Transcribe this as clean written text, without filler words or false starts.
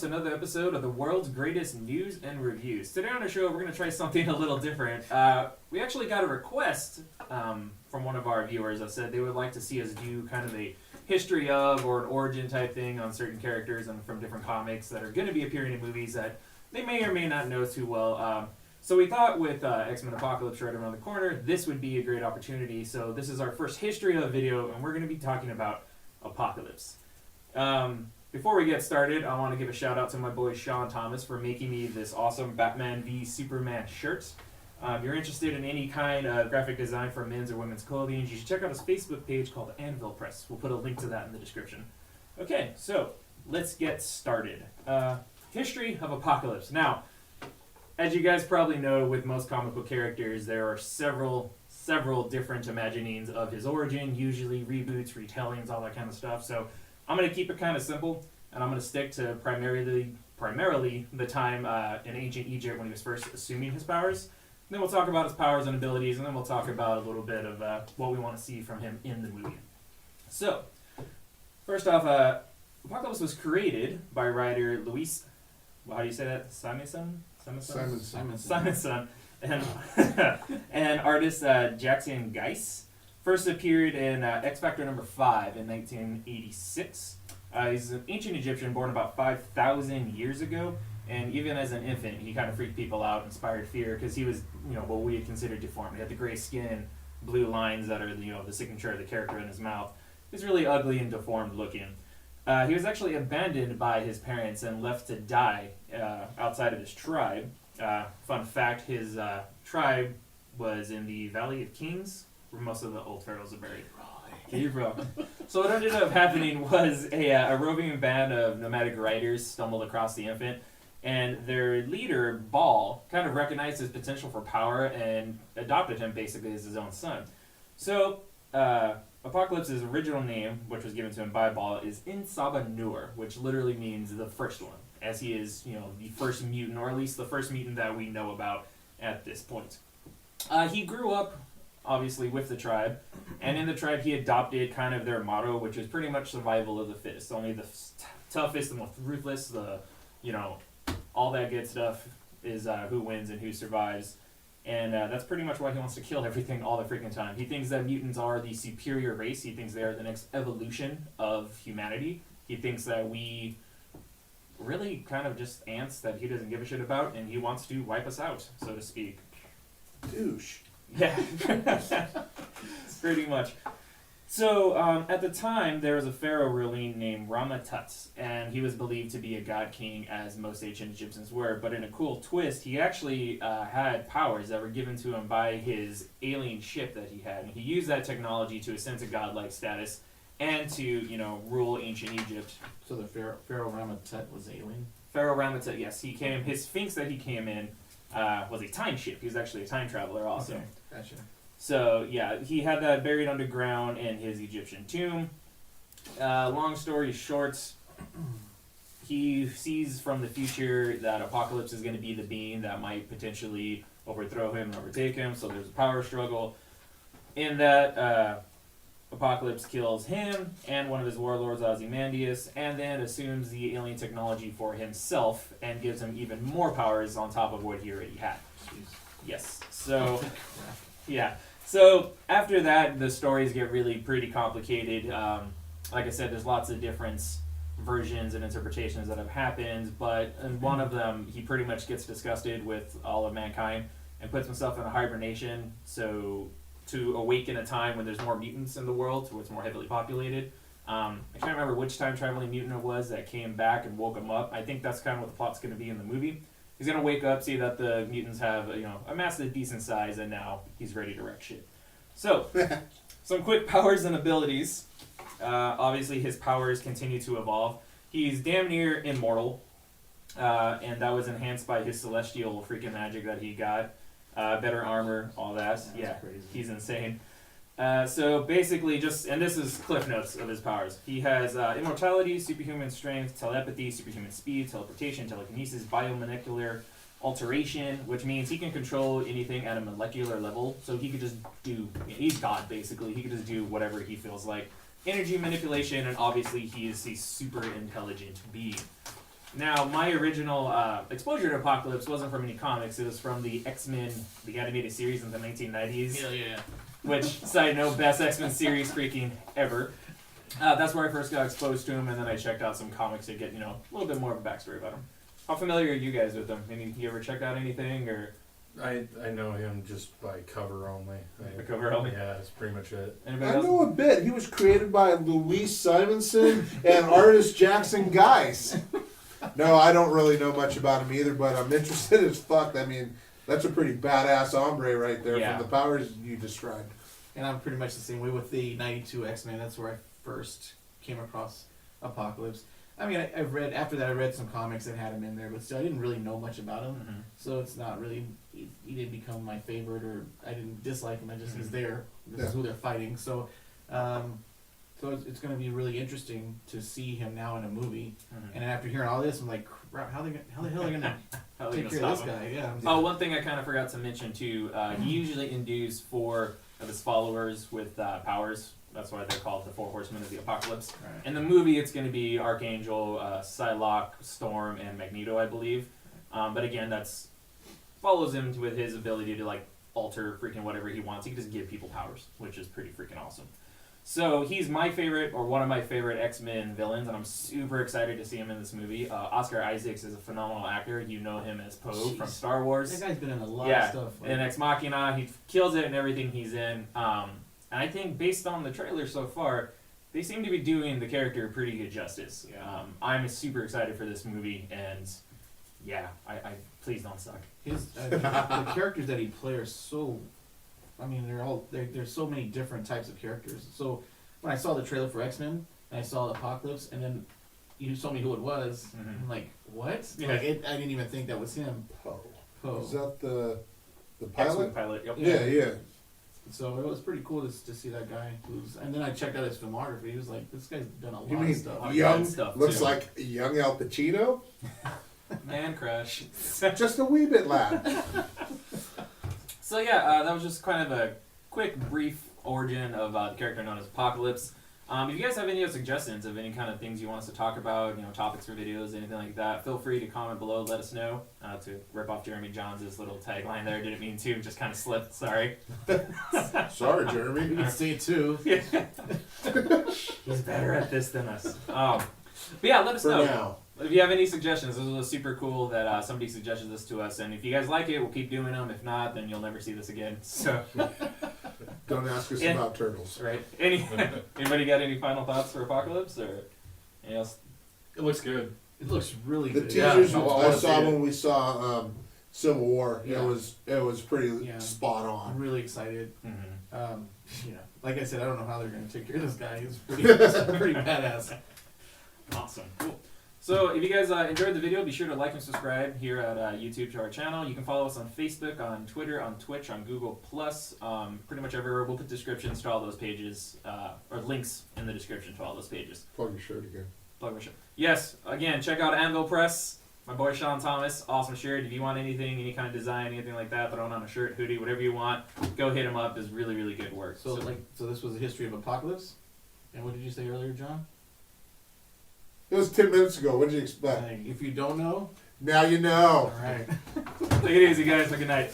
to another episode of the world's greatest news and reviews. Today on the show, we're going to try something a little different. We actually got a request from one of our viewers that said they would like to see us do kind of a history of or an origin type thing on certain characters and from different comics that are going to be appearing in movies that they may or may not know too well. So we thought with X-Men Apocalypse right around the corner, this would be a great opportunity. So this is our first history of video, and we're going to be talking about Apocalypse. Before we get started, I want to give a shout out to my boy Sean Thomas for making me this awesome Batman v Superman shirt. If you're interested in any kind of graphic design for men's or women's clothing, you should check out his Facebook page called Anvil Press. We'll put a link to that in the description. Okay, so let's get started. History of Apocalypse. Now, as you guys probably know, with most comic book characters, there are several different imaginings of his origin, usually reboots, retellings, all that kind of stuff. So I'm going to keep it kind of simple, and I'm going to stick to primarily the time in ancient Egypt when he was first assuming his powers. Then we'll talk about his powers and abilities, and then we'll talk about a little bit of what we want to see from him in the movie. So, first off, Apocalypse was created by writer Luis, how do you say that? Simonson, and artist Jackson Geiss. First appeared in X Factor number 5 in 1986. He's an ancient Egyptian born about 5,000 years ago, and even as an infant, he kind of freaked people out, inspired fear, because he was, what we had considered deformed. He had the gray skin, blue lines that are, the signature of the character in his mouth. He's really ugly and deformed looking. He was actually abandoned by his parents and left to die outside of his tribe. Fun fact, his tribe was in the Valley of Kings, where most of the old pharaohs are buried. So what ended up happening was a roving band of nomadic riders stumbled across the infant, and their leader, Baal, kind of recognized his potential for power and adopted him basically as his own son. So Apocalypse's original name, which was given to him by Baal, is In-Saba-Nur, which literally means the first one, as he is, the first mutant, or at least the first mutant that we know about at this point. He grew up obviously with the tribe, and in the tribe he adopted kind of their motto, which is pretty much survival of the fittest. Only the toughest, the most ruthless, all that good stuff is who wins and who survives. And that's pretty much why he wants to kill everything all the freaking time. He thinks that mutants are the superior race. He thinks they are the next evolution of humanity. He thinks that we really kind of just ants that he doesn't give a shit about, and he wants to wipe us out, so to speak. Douche. Yeah, pretty much. So, at the time, there was a pharaoh ruling named Rama-Tut, and he was believed to be a god king, as most ancient Egyptians were, but in a cool twist, he actually had powers that were given to him by his alien ship that he had, and he used that technology to ascend to godlike status and to, rule ancient Egypt. So the Pharaoh Rama-Tut was alien? Pharaoh Rama-Tut, yes, his sphinx that he came in was a time ship. He was actually a time traveler also. Okay, gotcha. So, yeah, he had that buried underground in his Egyptian tomb. Long story short, he sees from the future that Apocalypse is going to be the being that might potentially overthrow him and overtake him, so there's a power struggle. In that, Apocalypse kills him and one of his warlords, Ozymandias, and then assumes the alien technology for himself and gives him even more powers on top of what he already had. Jeez. Yes, so, yeah. So after that, the stories get really pretty complicated. Like I said, there's lots of different versions and interpretations that have happened, but in one of them, he pretty much gets disgusted with all of mankind and puts himself in a hibernation, so to awaken a time when there's more mutants in the world, where it's more heavily populated. I can't remember which time-traveling mutant it was that came back and woke him up. I think that's kind of what the plot's going to be in the movie. He's going to wake up, see that the mutants have, amassed a decent size, and now he's ready to wreck shit. So, some quick powers and abilities. Obviously, his powers continue to evolve. He's damn near immortal, and that was enhanced by his celestial freaking magic that he got. Better armor, all that. Yeah, crazy. He's insane. So basically and this is cliff notes of his powers. He has immortality, superhuman strength, telepathy, superhuman speed, teleportation, telekinesis, biomolecular alteration, which means he can control anything at a molecular level. So he could just he's God basically. He could just do whatever he feels like. Energy manipulation, and obviously he is a super intelligent being. Now, my original exposure to Apocalypse wasn't from any comics. It was from the X-Men, the animated series in the 1990s. Hell yeah. Which, side note, best X-Men series freaking ever. That's where I first got exposed to him, and then I checked out some comics to get, a little bit more of a backstory about him. How familiar are you guys with him? You ever checked out anything, or I know him just by cover only. the cover only? Yeah, that's pretty much it. Anybody I else? know a bit. He was created by Louise Simonson and artist Jackson Geis. No, I don't really know much about him either, but I'm interested as fuck. I mean, that's a pretty badass hombre right there Yeah. from the powers you described. And I'm pretty much the same way with the 92 X-Men. That's where I first came across Apocalypse. I mean, I've read, after that I read some comics that had him in there, but still I didn't really know much about him. Mhm. So it's not really, he didn't become my favorite, or I didn't dislike him, I just, he's Mhm. there. This is who they're fighting. So it's going to be really interesting to see him now in a movie. Mhm. And after hearing all this, I'm like, crap, how the hell are they going to How are they take gonna care of stop this him? guy? Yeah. Oh, one thing I kind of forgot to mention too. He usually endues 4 of his followers with powers. That's why they're called the 4 Horsemen of the Apocalypse. Right. In the movie, it's going to be Archangel, Psylocke, Storm, and Magneto, I believe. But again, that's follows him with his ability to like alter freaking whatever he wants. He can just give people powers, which is pretty freaking awesome. So he's my favorite, or one of my favorite X-Men villains, and I'm super excited to see him in this movie. Oscar Isaacs is a phenomenal actor. You know him as Poe from Jeez. Star Wars. That guy's been in a lot Yeah, of stuff. In Ex Machina, he kills it in everything he's in. And I think based on the trailer so far, they seem to be doing the character pretty good justice. Yeah. I'm super excited for this movie, and yeah, I please don't suck. His the characters that he plays are so, I mean, there's so many different types of characters. So when I saw the trailer for X-Men and I saw Apocalypse, and then you told me who it was, Mhm. I'm like, what? Yeah. Like I didn't even think that was him. Poe. Poe. Is that the X-Wing pilot? pilot. Yep. Yeah, yeah. So it was pretty cool to see that guy. And then I checked out his filmography. He was like, this guy's done a lot You of mean stuff. lot of young? good stuff, Looks too. like young Al Pacino. Man crush. Just a wee bit, lad. So yeah, that was just kind of a quick, brief origin of the character known as Apocalypse. If you guys have any suggestions of any kind of things you want us to talk about, topics for videos, anything like that, feel free to comment below. Let us know. To rip off Jeremy Johns' little tagline there, didn't mean to, just kind of slipped. Sorry. Sorry, You Jeremy. can say it too. He's better at this than us. But yeah, let us For know. now. If you have any suggestions, this was super cool that somebody suggested this to us, and if you guys like it, we'll keep doing them. If not, then you'll never see this again. So, Don't ask us Yeah. about turtles. right? Anybody got any final thoughts for Apocalypse or anything else? It looks good. It looks really The good. teasers Yeah, I I wanna saw see it. when we saw Civil War, Yeah. it was pretty Yeah. spot I'm on. really excited. Mm-hmm. Like I said, I don't know how they're going to take care of this guy. He's pretty badass. Awesome. Cool. So if you guys enjoyed the video, be sure to like and subscribe here at YouTube to our channel. You can follow us on Facebook, on Twitter, on Twitch, on Google+, pretty much everywhere. We'll put descriptions to all those pages, or links in the description to all those pages. Plug your shirt again. Plug my shirt. Yes, again, check out Anvil Press. My boy Sean Thomas, awesome shirt. If you want anything, any kind of design, anything like that, throw it on a shirt, hoodie, whatever you want, go hit him up. Does really, really good work. So this was the history of Apocalypse. And what did you say earlier, John? It was 10 minutes ago. What did you expect? If you don't know, Now you know. all right. Take it easy, guys. Have a good night.